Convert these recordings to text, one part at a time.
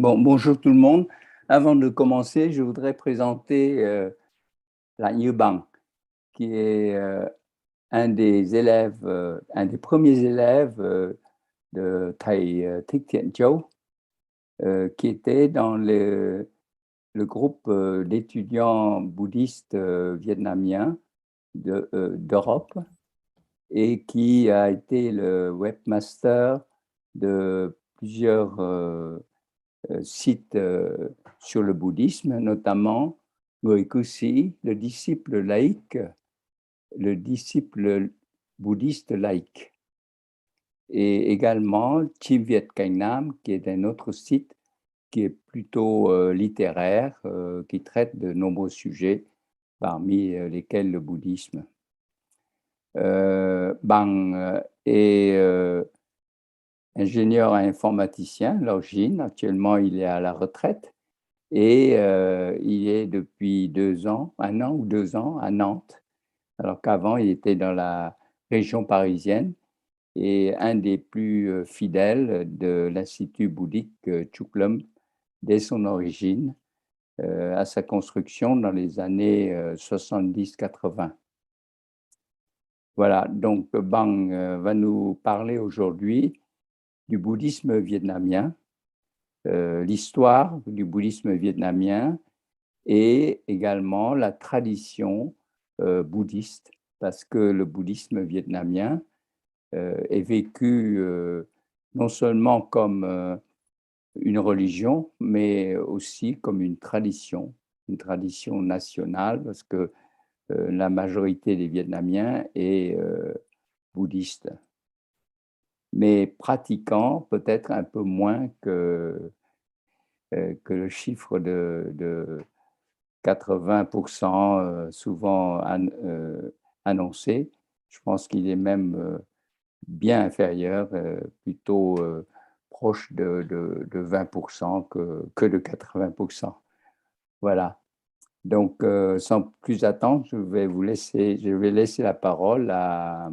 Bonjour tout le monde. Avant de commencer, je voudrais présenter la Như Bang, qui est un des élèves, un des premiers élèves de Thầy Thích Thiện Châu, qui était dans le groupe d'étudiants bouddhistes vietnamiens d'Europe et qui a été le webmaster de plusieurs sites sur le bouddhisme, notamment Người cư sĩ, le disciple bouddhiste laïque, et également Chim Viet Cành Nam, qui est un autre site qui est plutôt littéraire, qui traite de nombreux sujets, parmi lesquels le bouddhisme. Bang est ingénieur informaticien à l'origine. Actuellement, il est à la retraite et il est depuis 1 an ou 2 ans à Nantes, alors qu'avant, il était dans la région parisienne et un des plus fidèles de l'Institut bouddhique Chuklum dès son origine, à sa construction dans les années 70-80. Voilà, donc Bang va nous parler aujourd'hui du bouddhisme vietnamien, l'histoire du bouddhisme vietnamien et également la tradition bouddhiste, parce que le bouddhisme vietnamien est vécu non seulement comme une religion, mais aussi comme une tradition nationale, parce que la majorité des Vietnamiens est bouddhiste, mais pratiquant peut-être un peu moins que le chiffre de 80% souvent annoncé. Je pense qu'il est même bien inférieur, plutôt proche de 20% que de 80%. Voilà. Donc, sans plus attendre, je vais laisser la parole à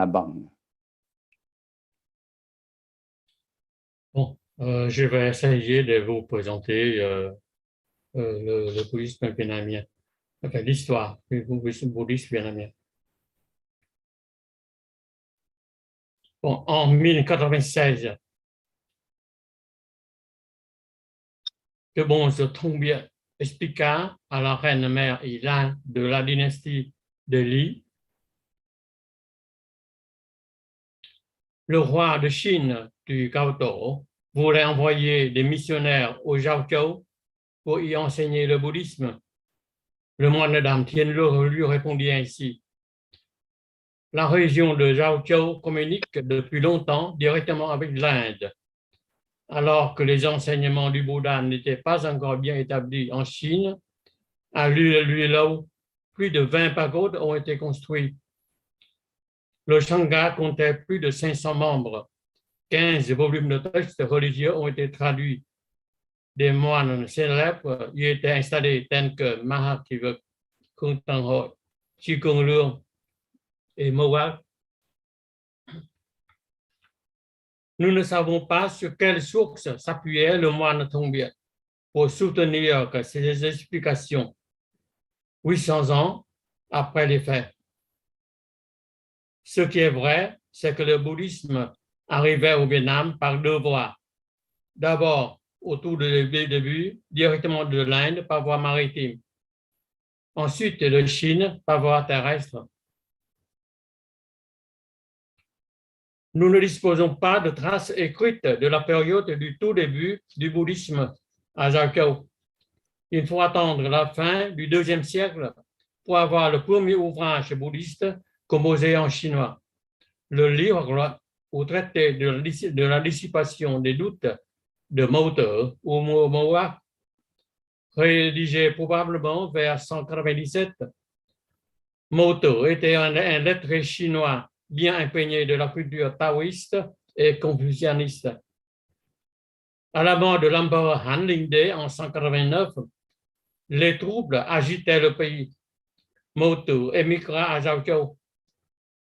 Bang. Bon, je vais essayer de vous présenter le bouddhisme vietnamien, enfin l'histoire du bouddhisme vietnamien. Bon, en 1096, le bonze Thông Bien expliqua à la reine mère Yilan de la dynastie de Li, le roi de Chine du Cao voulait envoyer des missionnaires au Zhaozhou pour y enseigner le bouddhisme. Le moine Dame Tien lui répondit ainsi: la région de Zhaozhou communique depuis longtemps directement avec l'Inde. Alors que les enseignements du Bouddha n'étaient pas encore bien établis en Chine, à Luilou, plus de 20 pagodes ont été construites. Le Sangha comptait plus de 500 membres. 15 volumes de textes religieux ont été traduits. Des moines célèbres y étaient installés tels que Mahakiva Kung Tăng Hội, Chi Kung Lương et Mowat. Nous ne savons pas sur quelle source s'appuyait le moine Thông Bien pour soutenir que ces explications 800 ans après les faits. Ce qui est vrai, c'est que le bouddhisme arrivait au Vietnam par 2 voies. D'abord, au tout début, directement de l'Inde par voie maritime. Ensuite, de Chine par voie terrestre. Nous ne disposons pas de traces écrites de la période du tout début du bouddhisme à Zhaozhou. Il faut attendre la fin du IIe siècle pour avoir le premier ouvrage bouddhiste composé en chinois, le livre ou traité de la dissipation des doutes de Mao ou Moa, rédigé probablement vers 197. Mao était un lettré chinois bien imprégné de la culture taoïste et confucianiste. À la mort de l'empereur Han Lingde en 189, les troubles agitaient le pays. Mao émigra à Zhaozhou.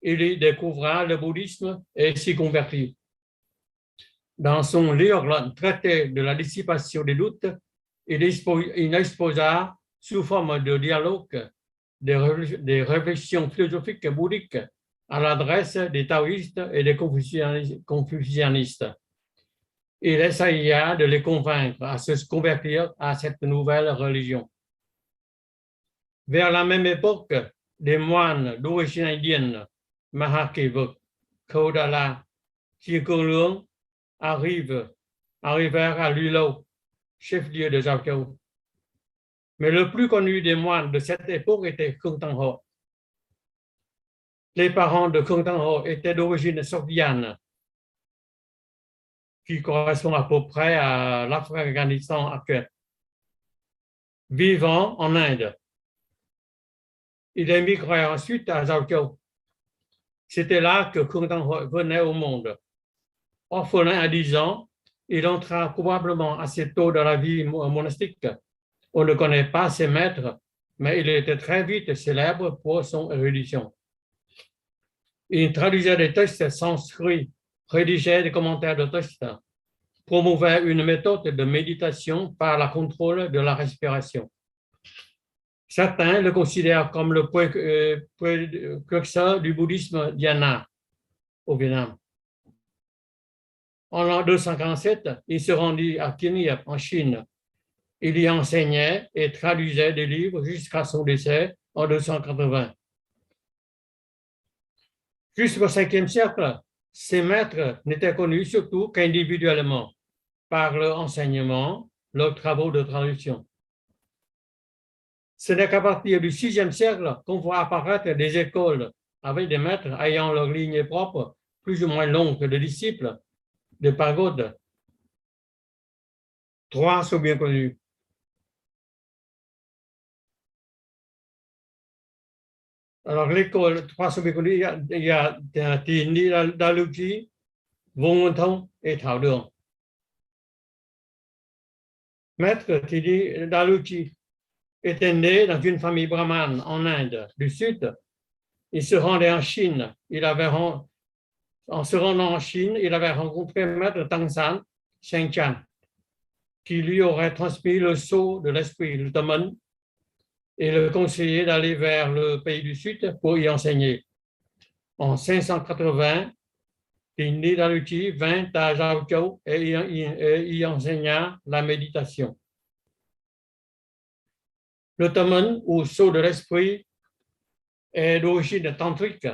Il y découvra le bouddhisme et s'y convertit. Dans son livre, le traité de la dissipation des doutes, il exposa sous forme de dialogue des réflexions philosophiques bouddhiques à l'adresse des taoïstes et des confucianistes. Il essaya de les convaincre à se convertir à cette nouvelle religion. Vers la même époque, des moines d'origine indienne, Mahakevuk, Kodala, Chikolung, arrivèrent à Lulo, chef-lieu de Zhao. Mais le plus connu des moines de cette époque était Kung Tang Ho. Les parents de Kung Tang Ho étaient d'origine sofiane, qui correspond à peu près à l'Afghanistan actuel, vivant en Inde. Il émigrait ensuite à Zhao. C'était là que Kung Tang Ho venait au monde. Orphelin à 10 ans, il entra probablement assez tôt dans la vie monastique. On ne connaît pas ses maîtres, mais il était très vite célèbre pour son érudition. Il traduisait des textes sanscrits, rédigeait des commentaires de textes, promouvait une méthode de méditation par le contrôle de la respiration. Certains le considèrent comme le précurseur du bouddhisme dhyana au Vietnam. En l'an 247, il se rendit à Kiniyap, en Chine. Il y enseignait et traduisait des livres jusqu'à son décès en 280. Jusqu'au 5e siècle, ses maîtres n'étaient connus surtout qu'individuellement, par leur enseignement, leurs travaux de traduction. Ce n'est qu'à partir du 6e siècle qu'on voit apparaître des écoles avec des maîtres ayant leur lignée propre, plus ou moins longue que de disciples, de pagodes. 3 sont bien connus. Alors, l'école 3 sont bien connus. Il y a Tini Daluchi, Vong Thong et Thao Đường. Maître Tini Daluchi était né dans une famille brahmane en Inde du Sud. Il se rendait en Chine. En se rendant en Chine, il avait rencontré Maître Tangsan Shengchan, qui lui aurait transmis le sceau de l'esprit, le Taman, et le conseillé d'aller vers le pays du Sud pour y enseigner. En 580, Tini Daluchi vint à Zhao et y enseigna la méditation. Le Taman, ou sceau de l'esprit, est d'origine tantrique.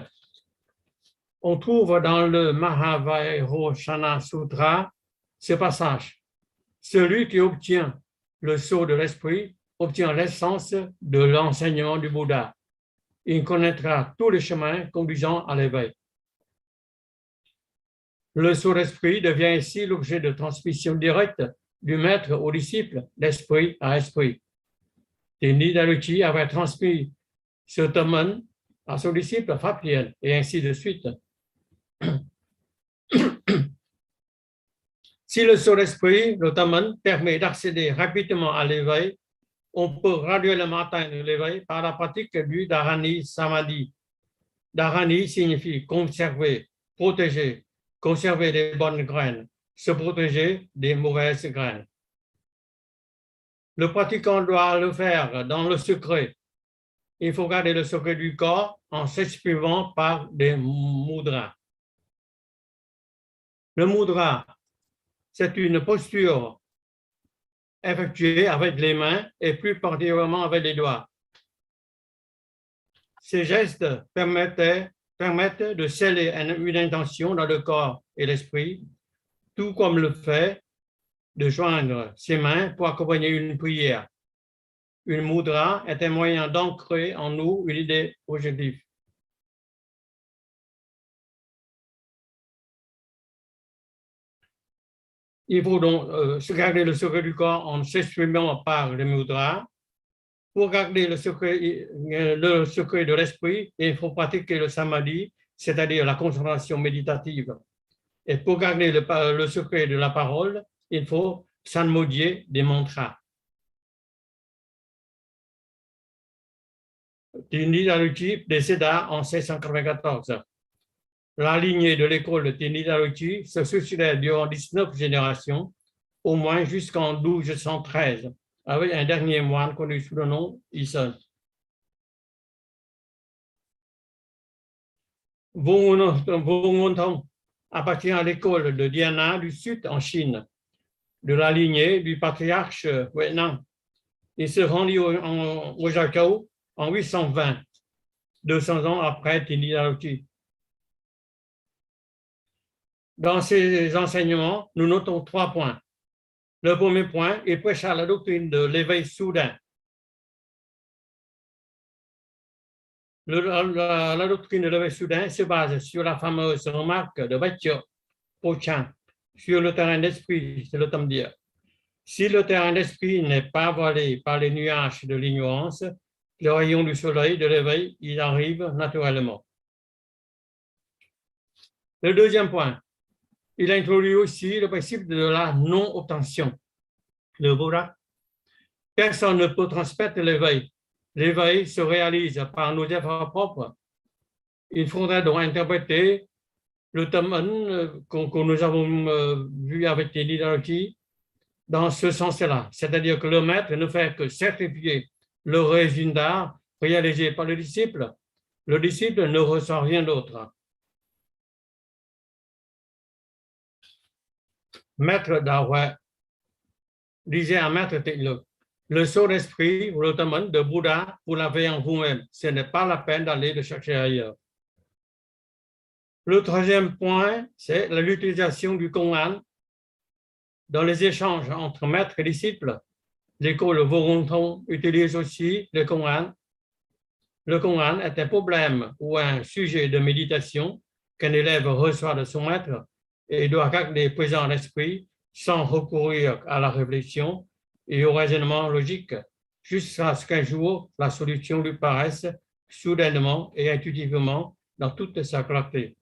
On trouve dans le Mahavairochana Sutra ce passage. Celui qui obtient le sceau de l'esprit obtient l'essence de l'enseignement du Bouddha. Il connaîtra tous les chemins conduisant à l'éveil. Le sceau d'esprit devient ainsi l'objet de transmission directe du maître au disciple, d'esprit à esprit. Tini Daluchi avait transmis ce Taman à son disciple Fapiel, et ainsi de suite. Si le sceau d'esprit, le Taman, permet d'accéder rapidement à l'éveil, on peut graduellement atteindre l'éveil par la pratique du Dharani Samadhi. Dharani signifie conserver, protéger, conserver des bonnes graines, se protéger des mauvaises graines. Le pratiquant doit le faire dans le secret. Il faut garder le secret du corps en s'exprimant par des mudras. Le mudra, c'est une posture effectuée avec les mains et plus particulièrement avec les doigts. Ces gestes permettent de sceller une intention dans le corps et l'esprit, tout comme le fait de joindre ses mains pour accompagner une prière. Une mudra est un moyen d'ancrer en nous une idée objective. Il faut donc se garder le secret du corps en s'exprimant par les mudras. Pour garder le secret de l'esprit, il faut pratiquer le samadhi, c'est-à-dire la concentration méditative. Et pour garder le secret de la parole, il faut psalmodier des mantras. Tini Daluchi décéda en 1694. La lignée de l'école de Tinidaluchi se succédait durant 19 générations, au moins jusqu'en 1213, avec un dernier moine connu sous le nom Ison. Vung Thong appartient à l'école de Diana du Sud en Chine, de la lignée du patriarche Huineng. Il se rendit au Jacao en 820, 200 ans après Tinidaluchi. Dans ses enseignements, nous notons 3 points. Le premier point, il prêcha la doctrine de l'éveil soudain. La doctrine de l'éveil soudain se base sur la fameuse remarque de Baichio Pochan sur le terrain d'esprit, c'est le tome dire. Si le terrain d'esprit n'est pas voilé par les nuages de l'ignorance, les rayons du soleil de l'éveil, il arrive naturellement. Le deuxième point, il introduit aussi le principe de la non-obtention. Le Bouddha, personne ne peut transmettre l'éveil. L'éveil se réalise par nos efforts propres. Il faudrait donc interpréter le tome 1 que nous avons vu avec Tinidaluchi dans ce sens-là. C'est-à-dire que le maître ne fait que certifier le résultat réalisé par le disciple. Le disciple ne ressent rien d'autre. Maître Dawa disait à Maître Tenglu, le saut d'esprit ou le tome de Bouddha, vous l'avez en vous-même. Ce n'est pas la peine d'aller le chercher ailleurs. Le troisième point, c'est l'utilisation du Kongan dans les échanges entre maître et disciple. L'école Vung Thong utilise aussi le Kongan. Le Kongan est un problème ou un sujet de méditation qu'un élève reçoit de son maître et doit garder présent l'esprit sans recourir à la réflexion et au raisonnement logique, jusqu'à ce qu'un jour la solution lui paraisse soudainement et intuitivement dans toute sa clarté.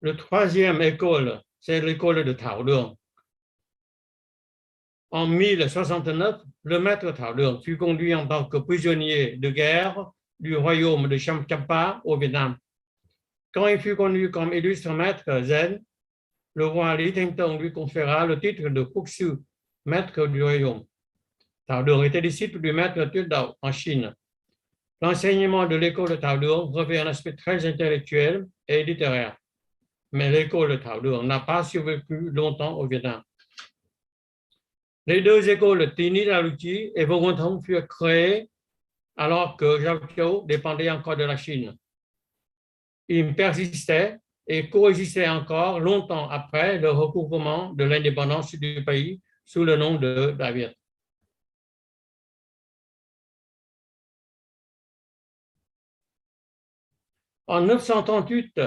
Le troisième école, c'est l'école de Thảo Luang. En 1069, le maître Thảo Luang fut conduit en tant que prisonnier de guerre du royaume de Champa au Vietnam. Quand il fut connu comme illustre maître zen, le roi Li Tengtong lui conféra le titre de Kuxu, maître du royaume. Thảo Luang était disciple du maître Tudao en Chine. L'enseignement de l'école de Thảo Luang revêt un aspect très intellectuel et littéraire. Mais l'école de Thảo Luang n'a pas survécu longtemps au Vietnam. Les deux écoles Tinidaluchi et Vung Thong furent créées alors que Zhao dépendait encore de la Chine. Ils persistaient et coexistaient encore longtemps après le recouvrement de l'indépendance du pays sous le nom de Daviet. En 938,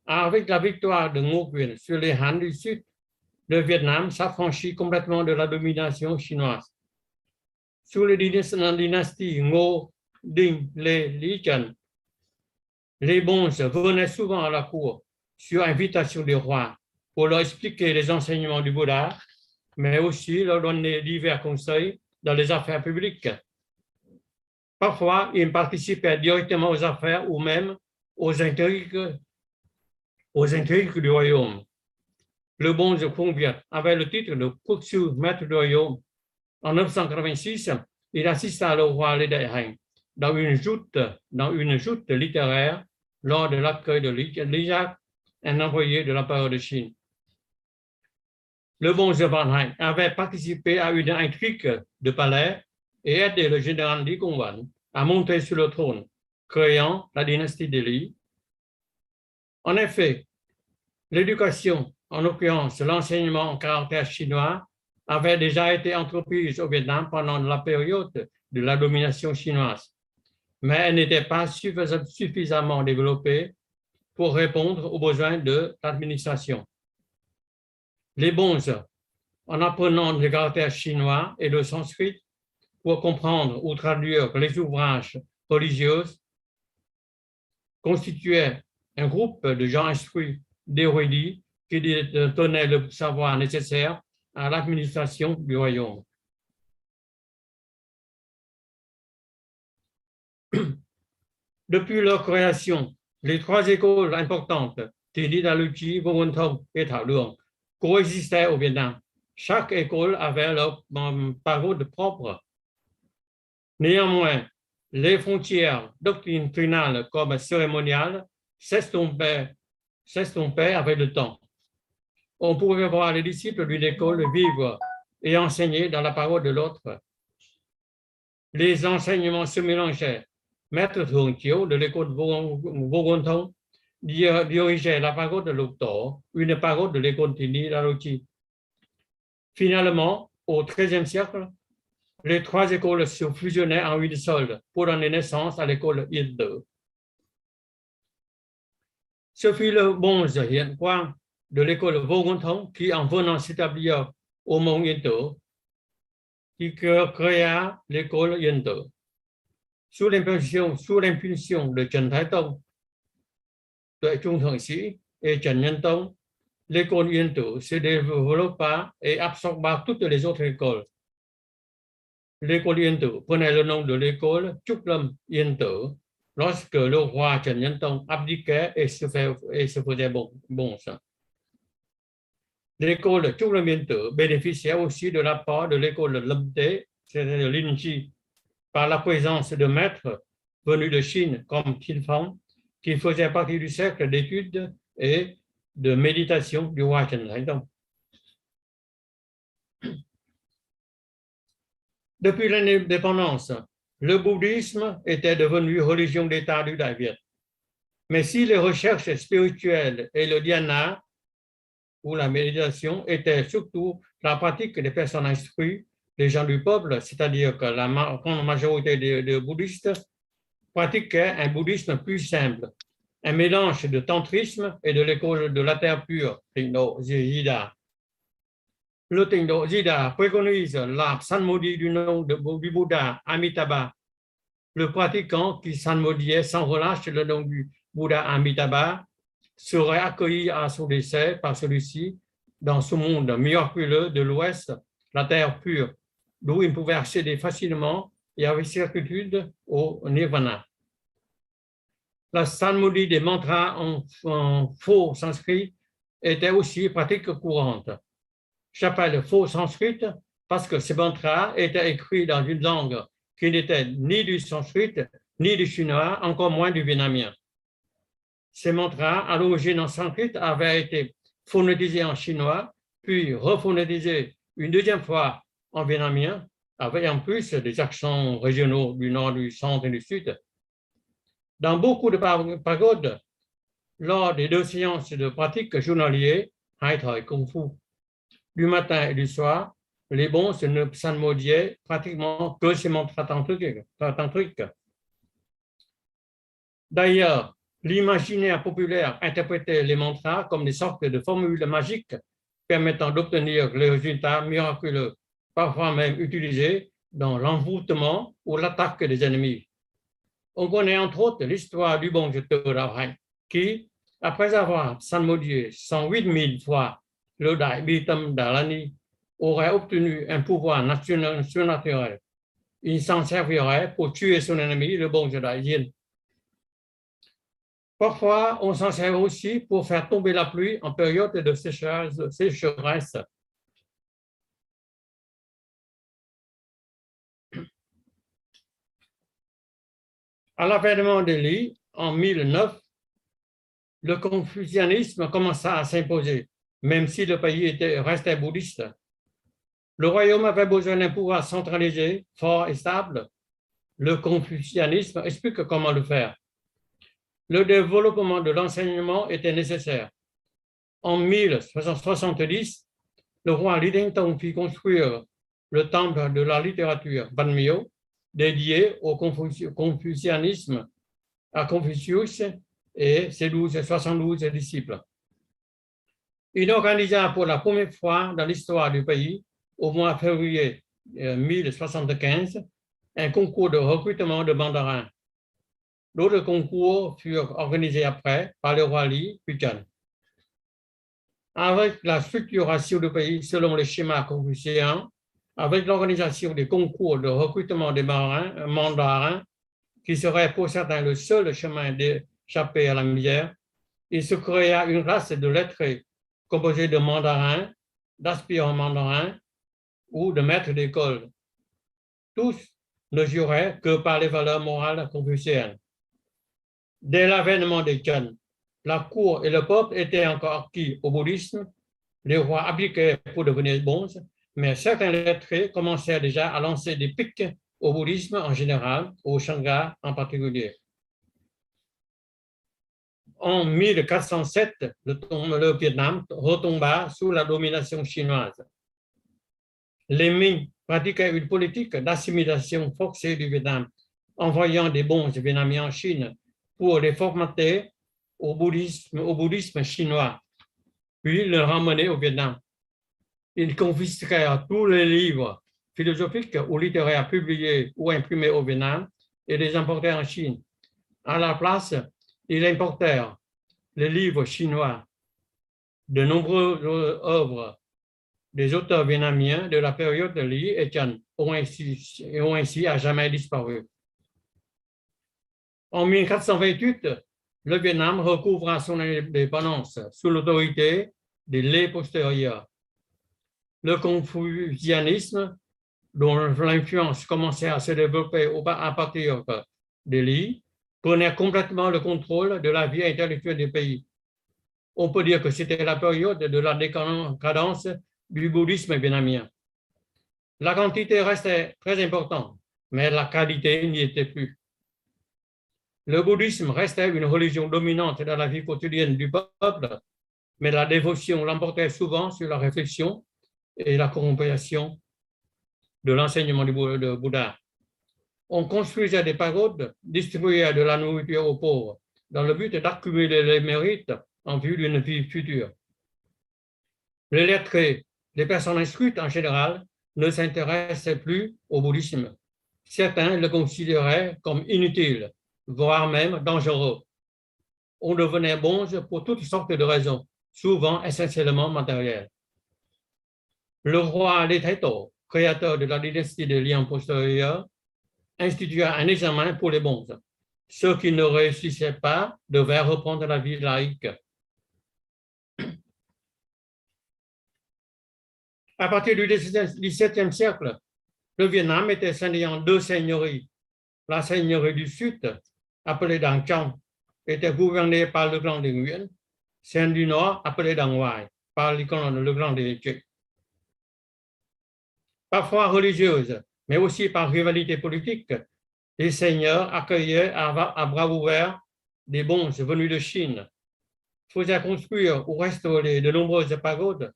avec la victoire de Ngo Quyền sur les Han du Sud, le Vietnam s'affranchit complètement de la domination chinoise. Sous les dynasties Ngo, Dinh, Lê, Lý Trần, les bonzes venaient souvent à la cour sur invitation du roi pour leur expliquer les enseignements du Bouddha, mais aussi leur donner divers conseils dans les affaires publiques. Parfois, ils participaient directement aux affaires ou même aux intrigues du royaume. Le bonze Phuong Viet avait le titre de Kuxu, maître du royaume. En 986, il assista le roi Lê Đại Hành dans une joute littéraire lors de l'accueil de Li Jia, un envoyé de l'empereur de Chine. Le bonze Van Hạnh avait participé à une intrigue de palais et aidé le général Li Gongwan à monter sur le trône, créant la dynastie des Li. En effet, l'éducation, en l'occurrence l'enseignement en caractère chinois, avait déjà été entreprise au Vietnam pendant la période de la domination chinoise, mais elle n'était pas suffisamment développée pour répondre aux besoins de l'administration. Les bonzes, en apprenant le caractère chinois et le sanskrit pour comprendre ou traduire les ouvrages religieux, constituaient un groupe de gens instruits, d'érudits, qui donnaient le savoir nécessaire à l'administration du royaume. Depuis leur création, les trois écoles importantes, Tini Daluchi, Vogonthong et Thảo Luang, coexistaient au Vietnam. Chaque école avait leur parole propre. Néanmoins, les frontières doctrinales comme cérémoniales s'estompaient avec le temps. On pouvait voir les disciples d'une école vivre et enseigner dans la parole de l'autre. Les enseignements se mélangeaient. Maître Thường Chiếu de l'école Vogonthong dirigeait la parole de Lục Tổ, une parole de l'école Tini Daluchi. Finalement, au XIIIe siècle, les trois écoles se fusionnaient en une seule pour donner naissance à l'école Yên Tử. Ce fut le bonze Hiển Quang de l'école Vogonthong qui, en venant s'établir au mont Yên Tử, qui créa l'école Yên Tử. Sous l'impulsion de Trần Thái Tông, Tuệ Trung Thượng Sĩ et Trần Nhân Tông, l'école Yên Tử se développa et absorba toutes les autres écoles. L'école Yên Tử prenait le nom de l'école Trúc Lâm Yên Tử lorsque le roi Trần Nhân Tông abdiquait et se faisait bonze. L'école Trúc Lâm Yên Tử bénéficiait aussi de l'apport de l'école Lâm Tế, c'est-à-dire Linh par la présence de maîtres venus de Chine comme Thiên Phong, qui faisaient partie du cercle d'études et de méditation du roi Trần Thái Tông. Depuis l'indépendance, le bouddhisme était devenu religion d'État du Đại Việt. Mais si les recherches spirituelles et le dhyana, ou la méditation, étaient surtout la pratique des personnes instruites, les gens du peuple, c'est-à-dire que la grande majorité des bouddhistes pratiquaient un bouddhisme plus simple, un mélange de tantrisme et de l'école de la terre pure, Tịnh Zida. Le Tịnh Zida préconise la sanmodi du nom du Bouddha Amitabha. Le pratiquant qui sanmodiait sans relâche le nom du Bouddha Amitabha serait accueilli à son décès par celui-ci dans ce monde miraculeux de l'Ouest, la terre pure, d'où il pouvait accéder facilement et avec certitude au nirvana. La sanmodi des mantras en faux sanskrit était aussi pratique courante. J'appelle faux sanskrit parce que ces mantras étaient écrits dans une langue qui n'était ni du sanskrit, ni du chinois, encore moins du vietnamien. Ces mantras, à l'origine en sanskrit, avaient été phonétisés en chinois, puis rephonétisés une deuxième fois en vietnamien, avec en plus des accents régionaux du nord, du centre et du sud. Dans beaucoup de pagodes, lors des 2 séances de pratique journaliers, Hai Thời Kung Fu, du matin et du soir, les bons ne psalmodiaient pratiquement que ces mantras tantriques. D'ailleurs, l'imaginaire populaire interprétait les mantras comme des sortes de formules magiques permettant d'obtenir les résultats miraculeux, parfois même utilisés dans l'envoûtement ou l'attaque des ennemis. On connaît entre autres l'histoire du bonze Tự Đạo Hạnh qui, après avoir psalmodié 108 000 fois le Đại Bi Tâm Đà La Ni, aurait obtenu un pouvoir surnaturel. Il s'en servirait pour tuer son ennemi, le bonze Đại Diên. Parfois, on s'en sert aussi pour faire tomber la pluie en période de sécheresse. À l'avènement de Lý, en 1009, le confucianisme commença à s'imposer, même si le pays restait bouddhiste. Le royaume avait besoin d'un pouvoir centralisé, fort et stable. Le confucianisme explique comment le faire. Le développement de l'enseignement était nécessaire. En 1070, le roi Lý Thánh Tông fit construire le temple de la littérature Văn Miếu, dédié au confucianisme à Confucius et ses 72 disciples. Il organisa pour la première fois dans l'histoire du pays, au mois de février 1075, un concours de recrutement de mandarins. D'autres concours furent organisés après par le roi Lý Puchan. Avec la structuration du pays selon les schémas confucéens, avec l'organisation des concours de recrutement des mandarins, qui serait pour certains le seul chemin d'échapper à la misère, il se créa une race de lettrés composée de mandarins, d'aspirants mandarins ou de maîtres d'école. Tous ne juraient que par les valeurs morales confucéennes. Dès l'avènement des Chan, la cour et le peuple étaient encore acquis au bouddhisme. Les rois abdiquaient pour devenir bons, mais certains lettrés commencèrent déjà à lancer des piques au bouddhisme en général, au Shanga en particulier. En 1407, le Vietnam retomba sous la domination chinoise. Les Ming pratiquaient une politique d'assimilation forcée du Vietnam, envoyant des bons vietnamiens en Chine pour les formater au bouddhisme chinois, puis le ramener au Vietnam. Ils confisquèrent tous les livres philosophiques ou littéraires publiés ou imprimés au Vietnam et les importèrent en Chine. À la place, ils importèrent les livres chinois. De nombreuses œuvres des auteurs vietnamiens de la période de Li et Chan ont ainsi à jamais disparu. En 1428, le Vietnam recouvra son indépendance sous l'autorité des Lé postérieurs. Le confucianisme, dont l'influence commençait à se développer à partir des Li, prenait complètement le contrôle de la vie intellectuelle du pays. On peut dire que c'était la période de la décadence du bouddhisme vietnamien. La quantité restait très importante, mais la qualité n'y était plus. Le bouddhisme restait une religion dominante dans la vie quotidienne du peuple, mais la dévotion l'emportait souvent sur la réflexion et la compréhension de l'enseignement du Bouddha. On construisait des pagodes, distribuait de la nourriture aux pauvres, dans le but d'accumuler les mérites en vue d'une vie future. Les lettrés, les personnes instruites en général, ne s'intéressaient plus au bouddhisme. Certains le considéraient comme inutile, voire même dangereux. On devenait bons pour toutes sortes de raisons, souvent essentiellement matérielles. Le roi Lê Thái Tổ, créateur de la dynastie des Liang postérieurs, institua un examen pour les bons. Ceux qui ne réussissaient pas devaient reprendre la vie laïque. À partir du XVIIe siècle, le Vietnam était scindé en deux seigneuries. La seigneurie du Sud, appelée Dang Trong, était gouvernée par le clan des Nguyen, celle du Nord, appelée Dang Hoài, par le clan des Tchèques. Parfois religieuse, mais aussi par rivalité politique, les seigneurs accueillaient à bras ouverts des bons venus de Chine, faisaient construire ou restaurer de nombreuses pagodes.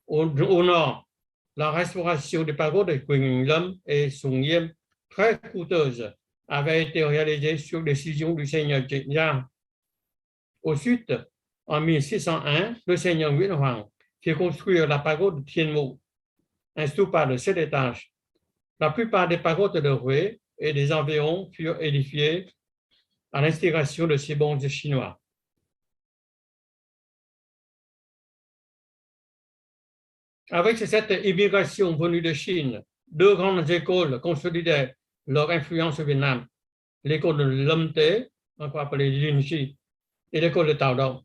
Au nord, la restauration des pagodes Quỳnh Lâm et Sùng Yêm, très coûteuse, avait été réalisée sur décision du seigneur Giang. Au sud, en 1601, le seigneur Nguyễn Hoàng fit construire la pagode Thiên Mụ, un stupa de 7 étages. La plupart des pagodes de Hue et des environs furent édifiées à l'inspiration de ces bons chinois. Avec cette immigration venue de Chine, deux grandes écoles consolidaient leur influence au Vietnam, l'école de Lâm Tế, encore appelée Linji, et l'école de Tao Dong.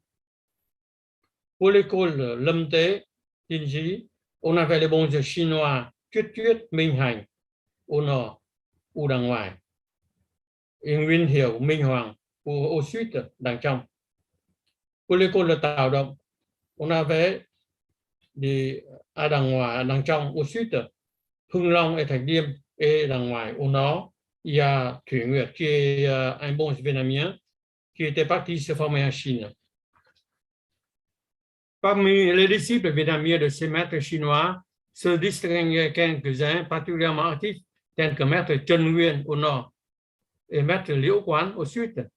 Pour l'école Lâm Tế, Linji, on avait les bons chinois Tuyết Tuyết, Minh Hành au nord, ou Đàng Hoài, et Nguyên Hiểu, Minh Hoàng au sud, Đàng Trong. Pour l'école de Tao Dong, on avait à Đàng Hoài, à Đàng Trong au sud, Hưng Long et Thạch Điềm, et Đàng Hoài au nord, il y a Thủy Nguyệt qui est un bon vietnamien qui était parti se former en Chine. Parmi les disciples vietnamiens de ces maîtres chinois se distinguaient quelques-uns particulièrement actifs, tels que maître Trần Nguyên au nord et maître Liễu Quán au sud.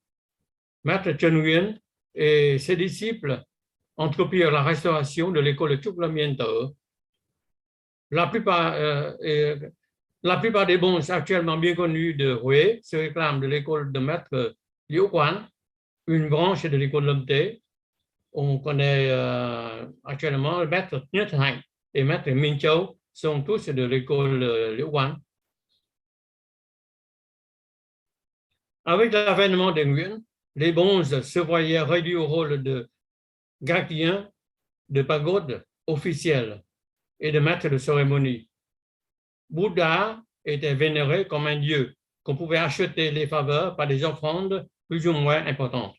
Maître Trần Nguyên et ses disciples entreprirent la restauration de l'école de Trúc Lâm Yên Tử. La plupart des bons actuellement bien connus de Hue se réclament de l'école de maître Liễu Quán, une branche de l'école Lâm Tế. On connaît actuellement le maître Nhất Hạnh et maître Minh Châu sont tous de l'école Liễu Quán. Avec l'avènement des Nguyen, les bonzes se voyaient réduits au rôle de gardiens de pagode officiels et de maîtres de cérémonie. Bouddha était vénéré comme un dieu qu'on pouvait acheter les faveurs par des offrandes plus ou moins importantes.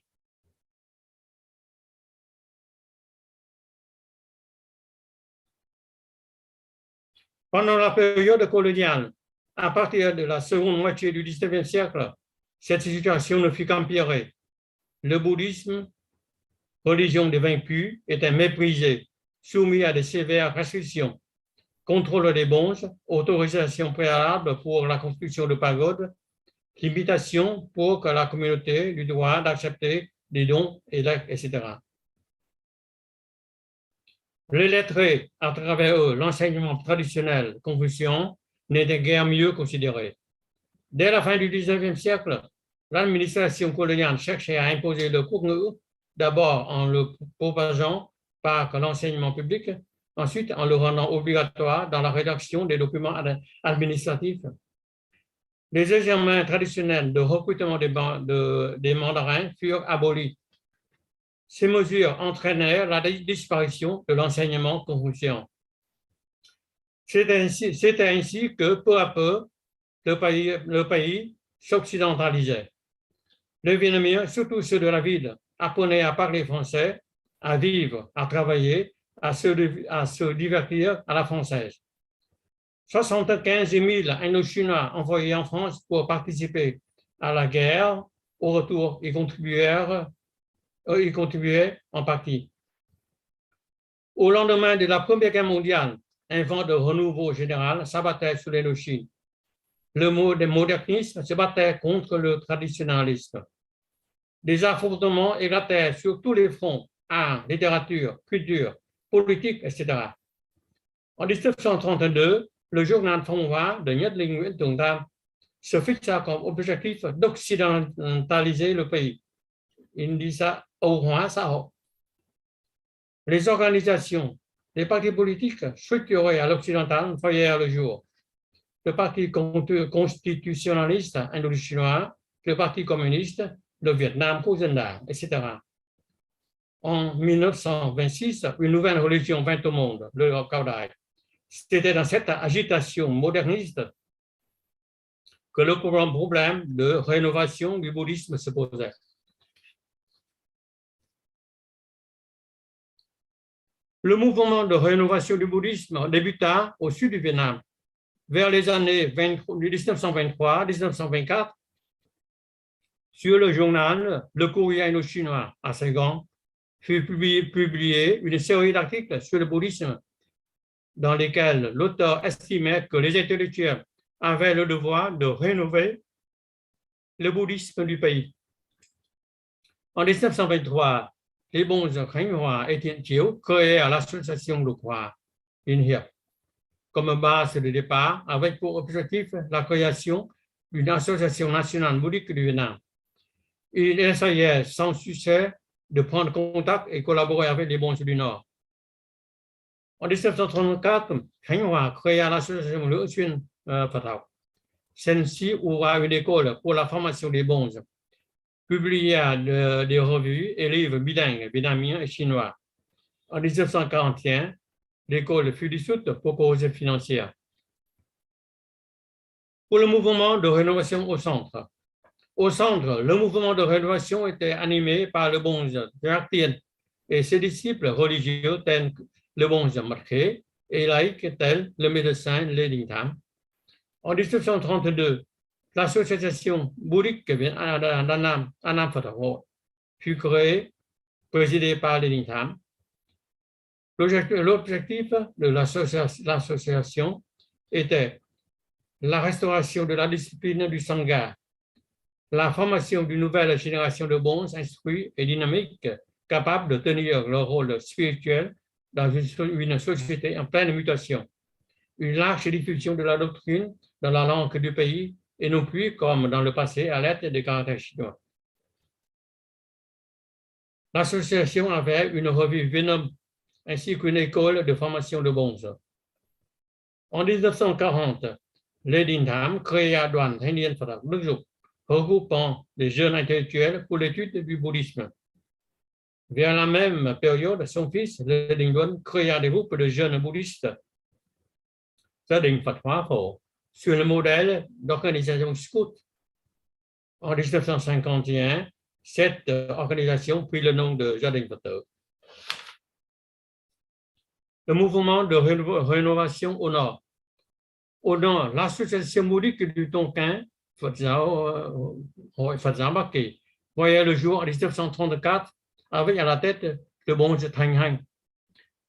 Pendant la période coloniale, à partir de la seconde moitié du XIXe siècle, cette situation ne fut qu'empirée. Le bouddhisme, religion des vaincus, était méprisé, soumis à de sévères restrictions, contrôle des bonzes, autorisation préalable pour la construction de pagodes, limitation pour que la communauté ait le droit d'accepter des dons, etc. Les lettrés, à travers eux, l'enseignement traditionnel confucien n'était guère mieux considéré. Dès la fin du XIXe siècle, l'administration coloniale cherchait à imposer le cours, d'abord en le propageant par l'enseignement public, ensuite en le rendant obligatoire dans la rédaction des documents administratifs. Les examens traditionnels de recrutement des mandarins furent abolis. Ces mesures entraînèrent la disparition de l'enseignement confucien. C'était ainsi que, peu à peu, le pays s'occidentalisait. Les Vietnamiens, surtout ceux de la ville, apprenaient à parler français, à vivre, à travailler, à se divertir à la française. 75 000 Indochinois envoyés en France pour participer à la guerre, au retour, ils contribuaient en partie. Au lendemain de la Première Guerre mondiale, un vent de renouveau général s'abattait sur l'Indochine. Le modernisme se battait contre le traditionnalisme. Des affrontements éclatèrent sur tous les fronts, art, littérature, culture, politique, etc. En 1932, le journal Phong Hoa de Nhất Linh Nguyễn Tường Tam se fixa comme objectif d'occidentaliser le pays. Il dit ça au Hoa xã hội. Les organisations, les partis politiques structurés à l'occidental voyèrent le jour. Le Parti constitutionnaliste indo-chinois, le Parti communiste, le Vietnam Quốc dân Đảng, etc. En 1926, une nouvelle religion vint au monde, le Cao Đài. C'était dans cette agitation moderniste que le problème de rénovation du bouddhisme se posait. Le mouvement de rénovation du bouddhisme débuta au sud du Vietnam. Vers les années 1923-1924, sur le journal Le Courrier Indo-Chinois à Saigon, fut publié une série d'articles sur le bouddhisme dans lesquels l'auteur estimait que les intellectuels avaient le devoir de rénover le bouddhisme du pays. En 1923, les bonzes Khánh Hòa et Thiện Chiếu créèrent l'association de Croix, INHIAP, comme base de départ, avec pour objectif la création d'une association nationale bouddhique du Vietnam. Ils essayaient sans succès de prendre contact et collaborer avec les bonzes du Nord. En 1934, Khánh Hòa créa l'association Lữ Xuyên Phật học. Celle-ci ouvra une école pour la formation des bonzes, publia des revues et livres bilingues, vietnamiens et chinois. En 1941, l'école fut dissoute pour causes financières. Pour le mouvement de rénovation au centre, le mouvement de rénovation était animé par le bonze Jacques Tien et ses disciples religieux tels que le bonze Mat Khê et laïcs tels le médecin Lê Đình Thám. En 1932, l'association bouddhique Annam Phật học fut créée, présidée par Lê Đình Thám. L'objectif de l'association était la restauration de la discipline du Sangha, la formation d'une nouvelle génération de bonzes instruits et dynamiques capables de tenir leur rôle spirituel dans une société en pleine mutation, une large diffusion de la doctrine dans la langue du pays et non plus comme dans le passé à l'aide des caractères chinois. L'association avait une revue Venom ainsi qu'une école de formation de bonzes. En 1940, Lê Đình Thám créa Đoàn Thanh niên Phật học Đức Dục, regroupant des jeunes intellectuels pour l'étude du bouddhisme. Vers la même période, son fils, Le Đình Luân, créa des groupes de jeunes bouddhistes, Gia đình Phật Hóa Phổ, sur le modèle d'organisation scout. En 1951, cette organisation prit le nom de Gia đình Phật tử. Le mouvement de rénovation au nord. Au nord, l'association bouddhique du Tonkin, Phật giáo Bắc Kỳ, voyait le jour en 1934 avec à la tête le bonze Thanh Hanh.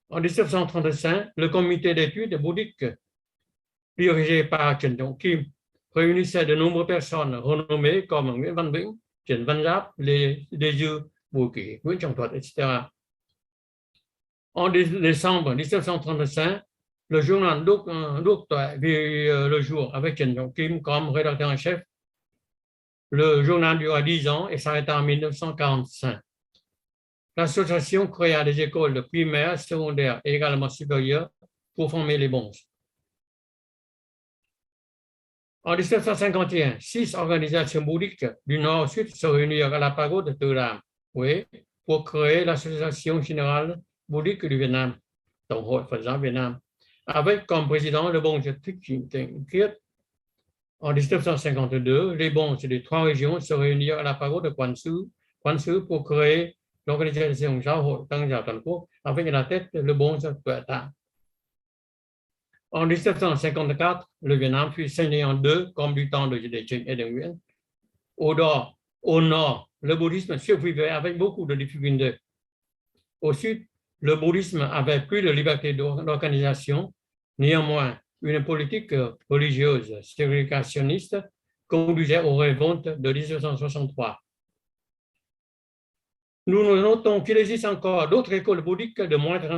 En 1935, le comité d'études bouddhiques dirigé par Trần Trọng Kim réunissait de nombreuses personnes renommées comme Nguyễn Văn Vĩnh, Trần Văn Giáp, Lê Dư, Bùi Kỷ, Nguyễn Trọng Thuật, etc. En décembre 1935, le journal Đúc Tuệ vit le jour avec Trần Trọng Kim comme rédacteur en chef. Le journal dura 10 ans et s'arrêta en 1945. L'association créa des écoles de primaire, secondaire et également supérieures pour former les bonzes. En 1951, 6 organisations bouddhiques du Nord au Sud se réunirent à la pagode de Ram, oui, pour créer l'Association générale bouddhique du Vietnam, Tổng hội Phật giáo Việt Nam, avec comme président le bonze Thích Tịnh Khiết. En 1952, les bonzes des 3 régions se réunirent à la pagode de Quán Sư pour créer l'organisation giáo hội Tăng giáo toàn quốc, avec à la tête le bonze Tuệ Tạng. En 1954, le Vietnam fut scindé en deux, comme du temps de Trịnh et de Nguyễn. Au nord, le bouddhisme survivait avec beaucoup de difficultés. Au sud, le bouddhisme avait plus de liberté d'organisation. Néanmoins, une politique religieuse ségrégationniste conduisait aux révoltes de 1963. Nous notons qu'il existe encore d'autres écoles bouddhiques de moindre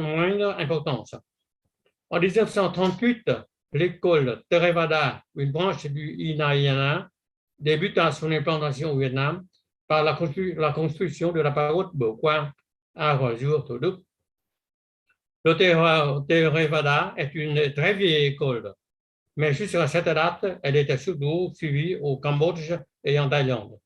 importance. En 1938, l'école Theravada, une branche du Hinayana, débuta son implantation au Vietnam par la construction de la pagode Bồ Quang à Hòa-Dua, Thủ Đức. Le Theravada est une très vieille école, mais jusqu'à cette date, elle était surtout suivie au Cambodge et en Thaïlande.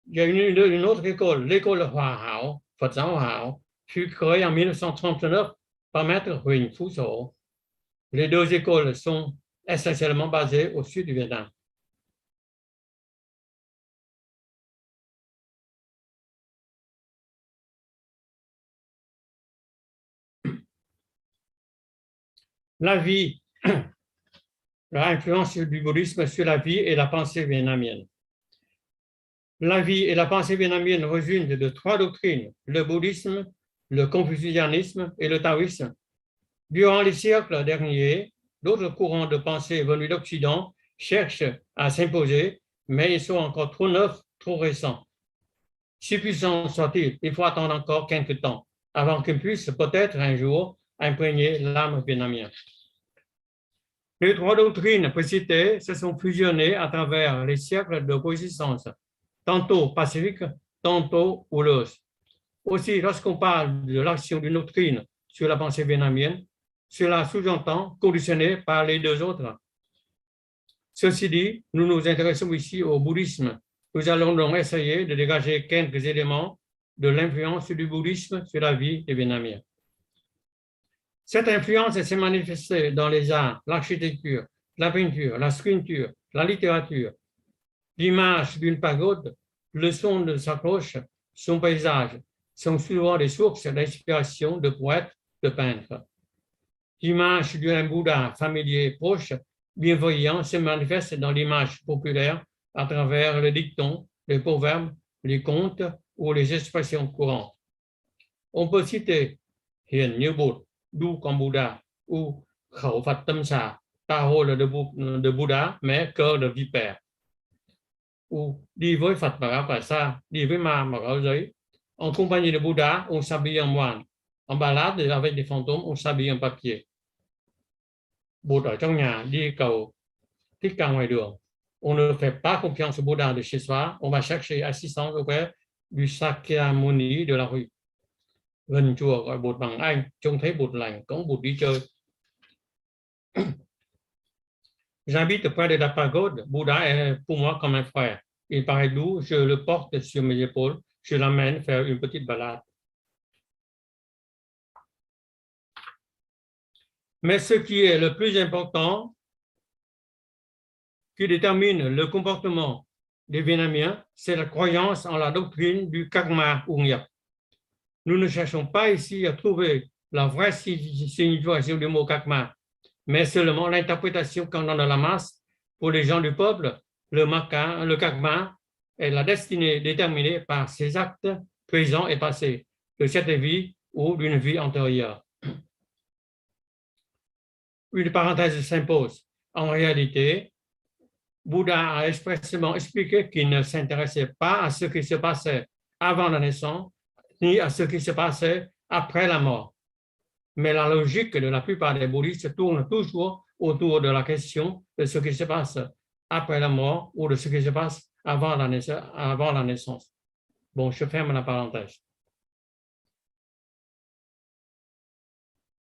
Il y a une autre école, l'école Hòa Hảo, Phật giáo Hảo, fut créée en 1939 par Maître Huỳnh Phú Sổ. Les deux écoles sont essentiellement basées au sud du Vietnam. La vie, l'influence du bouddhisme sur la vie et la pensée vietnamienne. La vie et la pensée vietnamienne résultent de 3 doctrines, le bouddhisme, le confucianisme et le taoïsme. Durant les siècles derniers, d'autres courants de pensée venus d'Occident cherchent à s'imposer, mais ils sont encore trop neufs, trop récents. Si puissants soient-ils, il faut attendre encore quelque temps avant qu'ils puissent peut-être un jour imprégner l'âme vietnamienne. Les 3 doctrines précitées se sont fusionnées à travers les siècles de coexistence, tantôt pacifique, tantôt houleuse. Aussi, lorsqu'on parle de l'action d'une doctrine sur la pensée vietnamienne, cela sous-entend conditionné par les 2 autres. Ceci dit, nous nous intéressons ici au bouddhisme. Nous allons donc essayer de dégager quelques éléments de l'influence du bouddhisme sur la vie des Vietnamiens. Cette influence s'est manifestée dans les arts, l'architecture, la peinture, la sculpture, la littérature. L'image d'une pagode, le son de sa cloche, son paysage sont souvent des sources d'inspiration de poètes, de peintres. L'image d'un Bouddha familier proche, bienveillant, se manifeste dans l'image populaire à travers les dictons, les proverbes, les contes ou les expressions courantes. On peut citer Hiền như Bụt, doux comme Bouddha, ou Khẩu Phật Tâm Xà, parole de Bouddha, mais cœur de vipère. Ou đi với Phật mặc áo cà sa, đi với ma mặc áo giấy. En compagnie de Bouddha, on s'habille en moine. En balade avec des fantômes, on s'habille en papier. Bụt ở trong nhà, đi cầu Thích Ca ngoài đường. On ne fait pas confiance au Bouddha de chez soi, on va chercher assistance auprès du Sakyamuni de la rue. Gần chùa gọi Bụt bằng anh, trông thấy Bụt lành, cõng Bụt đi chơi. J'habite près de la pagode. Bouddha est pour moi comme un frère. Il paraît doux, je le porte sur mes épaules, je l'emmène faire une petite balade. Mais ce qui est le plus important, qui détermine le comportement des Vietnamiens, c'est la croyance en la doctrine du karma ou nghiệp. Nous ne cherchons pas ici à trouver la vraie signification du mot karma, mais seulement l'interprétation qu'en donne la masse. Pour les gens du peuple, le karma est la destinée déterminée par ses actes présents et passés, de cette vie ou d'une vie antérieure. Une parenthèse s'impose. En réalité, Bouddha a expressément expliqué qu'il ne s'intéressait pas à ce qui se passait avant la naissance, ni à ce qui se passait après la mort. Mais la logique de la plupart des bouddhistes tourne toujours autour de la question de ce qui se passe après la mort ou de ce qui se passe avant la naissance. Bon, je ferme la parenthèse.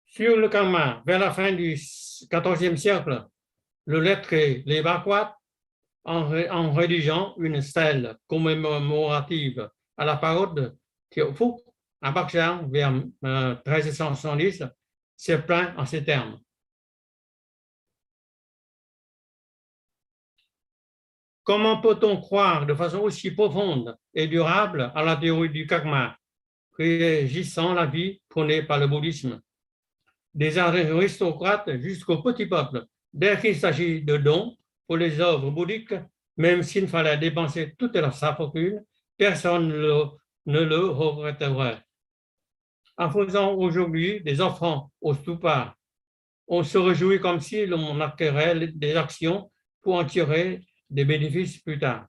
Sur le karma, vers la fin du XIVe siècle, le lettré Lê Bá Quát, en rédigeant une stèle commémorative à la pagode Thiệu Phúc à Bắc Giang vers 1370, s'est plaint en ces termes. Comment peut-on croire de façon aussi profonde et durable à la théorie du karma, régissant la vie prônée par le bouddhisme? Des aristocrates jusqu'au petit peuple, dès qu'il s'agit de dons pour les œuvres bouddhiques, même s'il fallait dépenser toute sa fortune, personne ne le regretterait. En faisant aujourd'hui des offrandes au stupa, on se réjouit comme si l'on acquérait des actions pour en tirer des bénéfices plus tard.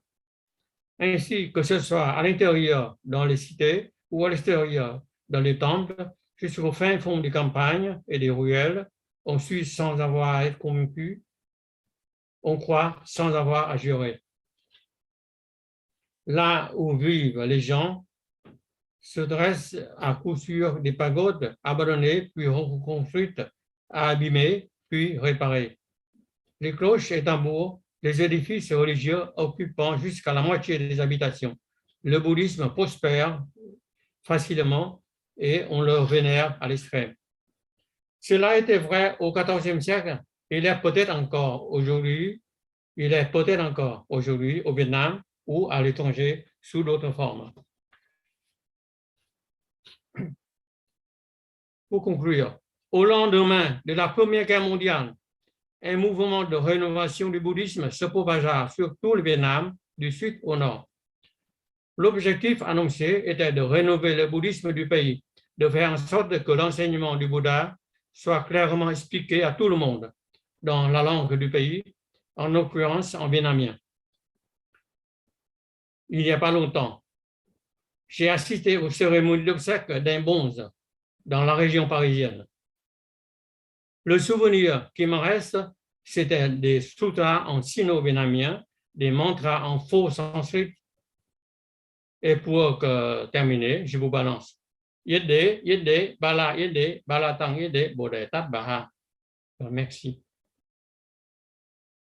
Ainsi, que ce soit à l'intérieur dans les cités ou à l'extérieur dans les temples, jusqu'au fin fond des campagnes et des ruelles, on suit sans avoir à être convaincu, on croit sans avoir à jurer. Là où vivent les gens, se dressent à coup sûr des pagodes abandonnées, puis reconstruites, abîmées, puis réparées. Les cloches et tambours, les édifices religieux occupant jusqu'à la moitié des habitations. Le bouddhisme prospère facilement et on le vénère à l'extrême. Cela était vrai au XIVe siècle, il est peut-être encore aujourd'hui au Vietnam ou à l'étranger sous d'autres formes. Pour conclure, au lendemain de la Première Guerre mondiale, un mouvement de rénovation du bouddhisme se propagea sur tout le Vietnam, du sud au nord. L'objectif annoncé était de rénover le bouddhisme du pays, de faire en sorte que l'enseignement du Bouddha soit clairement expliqué à tout le monde, dans la langue du pays, en l'occurrence en vietnamien. Il n'y a pas longtemps, j'ai assisté aux cérémonies d'obsèques d'un bonze dans la région parisienne. Le souvenir qui me reste, c'était des sutras en sino-vietnamien, des mantras en faux sanskrit. Et pour terminer, je vous balance. Yede, yede, bala yede, bala tang yede, bodhe tat baha. Merci.